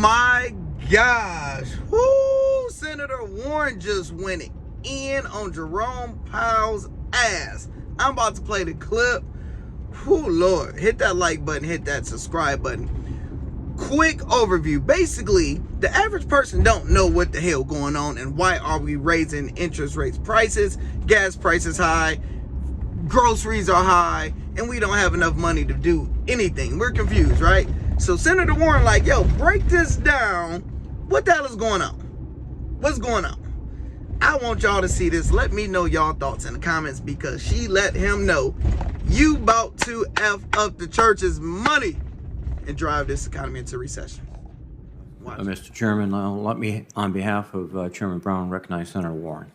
my gosh. Whoo, Senator Warren just went in on Jerome Powell's ass. I'm about to play the clip. Whoo, Lord. Hit that like button, hit that subscribe button. Quick overview. Basically, the average person don't know what the hell going on and why are we raising interest rates, prices, gas prices high, groceries are high, and we don't have enough money to do anything. We're confused, right? So Senator Warren like, yo, break this down. What the hell is going on? What's going on? I want y'all to see this. Let me know y'all thoughts in the comments, because she let him know you about to F up the church's money and drive this economy into recession. Mr. Chairman, let me, on behalf of Chairman Brown, recognize Senator Warren.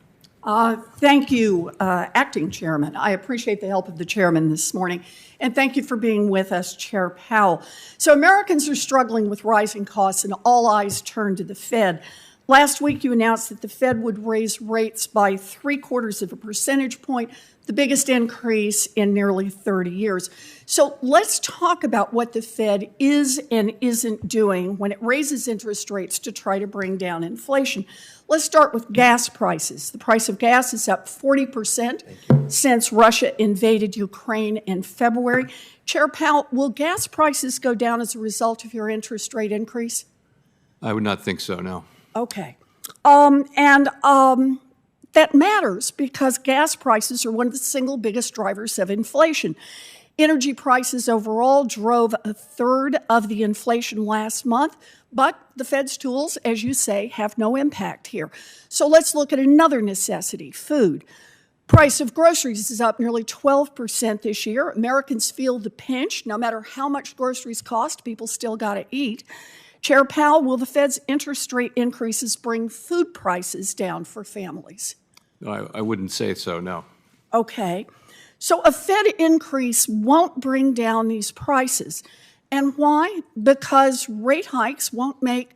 Thank you, Acting Chairman. I appreciate the help of the Chairman this morning. And thank you for being with us, Chair Powell. So Americans are struggling with rising costs, and all eyes turn to the Fed. Last week, you announced that the Fed would raise rates by 0.75 percentage point, the biggest increase in nearly 30 years. So let's talk about what the Fed is and isn't doing when it raises interest rates to try to bring down inflation. Let's start with gas prices. The price of gas is up 40% since Russia invaded Ukraine in February. Chair Powell, will gas prices go down as a result of your interest rate increase? I would not think so, no. Okay. That matters because gas prices are one of the single biggest drivers of inflation. Energy prices overall drove a third of the inflation last month, but the Fed's tools, as you say, have no impact here. So let's look at another necessity, food. Price of groceries is up nearly 12% this year. Americans feel the pinch. No matter how much groceries cost, people still got to eat. Chair Powell, will the Fed's interest rate increases bring food prices down for families? No, I wouldn't say so, no. Okay. So a Fed increase won't bring down these prices. And why? Because rate hikes won't make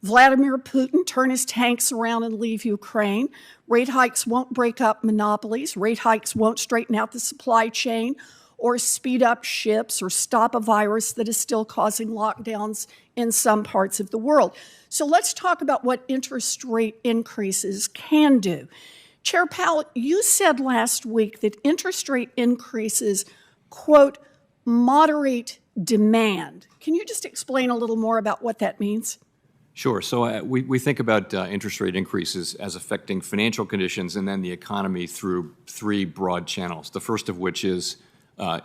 Vladimir Putin turn his tanks around and leave Ukraine. Rate hikes won't break up monopolies. Rate hikes won't straighten out the supply chain or speed up ships or stop a virus that is still causing lockdowns in some parts of the world. So let's talk about what interest rate increases can do. Chair Powell, you said last week that interest rate increases, quote, moderate demand. Can you just explain a little more about what that means? Sure. So we think about interest rate increases as affecting financial conditions and then the economy through three broad channels, the first of which is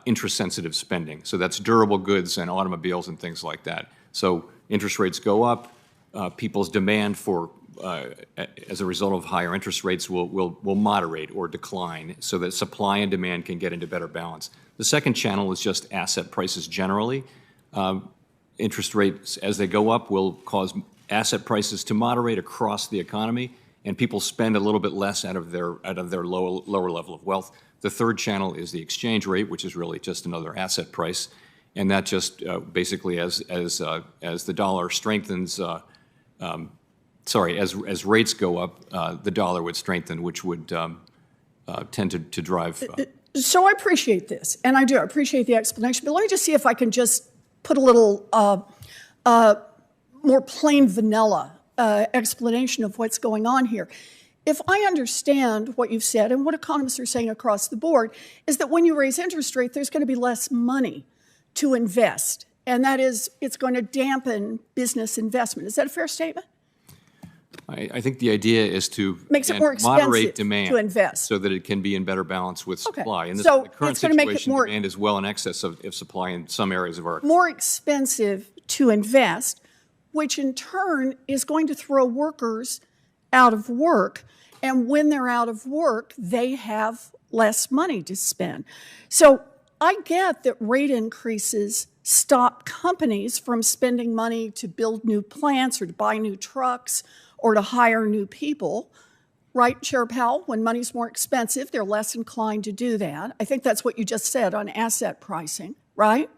interest-sensitive spending. So that's durable goods and automobiles and things like that. So interest rates go up, people's demand for as a result of higher interest rates will moderate or decline so that supply and demand can get into better balance. The second channel is just asset prices generally. Interest rates, as they go up, will cause asset prices to moderate across the economy, and people spend a little bit less out of their lower level of wealth. The third channel is the exchange rate, which is really just another asset price, and that just basically as the dollar strengthens. As rates go up, the dollar would strengthen, which would tend to drive. So I appreciate this, and I do. I appreciate the explanation. But let me just see if I can just put a little more plain vanilla explanation of what's going on here. If I understand what you've said and what economists are saying across the board, is that when you raise interest rate, there's going to be less money to invest, and that is, it's going to dampen business investment. Is that a fair statement? I think the idea is to moderate demand to invest so that it can be in better balance with supply. Okay. And so the current it's going to make it situation, more, demand is well in excess of supply in some areas of our more expensive to invest, which in turn is going to throw workers out of work. And when they're out of work, they have less money to spend. So I get that rate increases stop companies from spending money to build new plants or to buy new trucks or to hire new people, right, Chair Powell? When money's more expensive, they're less inclined to do that. I think that's what you just said on asset pricing, right?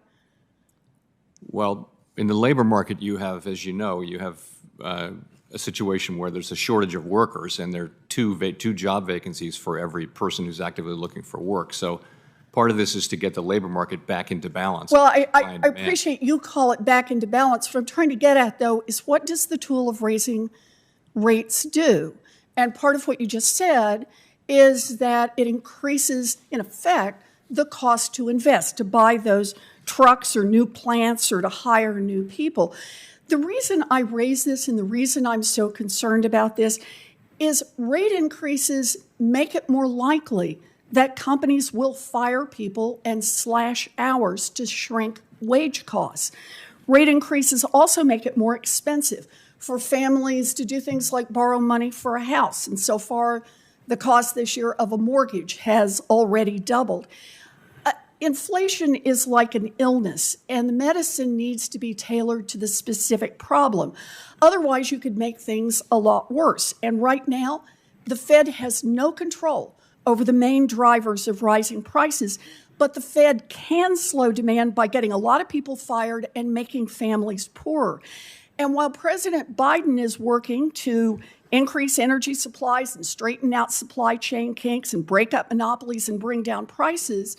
Well, in the labor market, you have, as you know, you have a situation where there's a shortage of workers, and there are two job vacancies for every person who's actively looking for work. So Part of this is to get the labor market back into balance. Well, supply I and demand. appreciate you call it back into balance. What I'm trying to get at, though, is what does the tool of raising rates do? And part of what you just said is that it increases, in effect, the cost to invest, to buy those trucks or new plants or to hire new people. The reason I raise this and the reason I'm so concerned about this is rate increases make it more likely that companies will fire people and slash hours to shrink wage costs. Rate increases also make it more expensive for families to do things like borrow money for a house. And so far, the cost this year of a mortgage has already doubled. Inflation is like an illness, and the medicine needs to be tailored to the specific problem. Otherwise, you could make things a lot worse. And right now, the Fed has no control over the main drivers of rising prices, but the Fed can slow demand by getting a lot of people fired and making families poorer. And while President Biden is working to increase energy supplies and straighten out supply chain kinks and break up monopolies and bring down prices,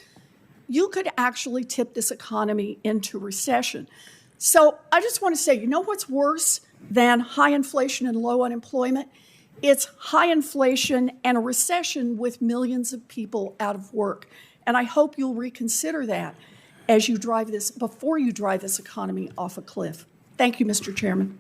you could actually tip this economy into recession. So I just want to say, you know what's worse than high inflation and low unemployment? It's high inflation and a recession with millions of people out of work. And I hope you'll reconsider that as you drive this, before you drive this economy off a cliff. Thank you, Mr. Chairman.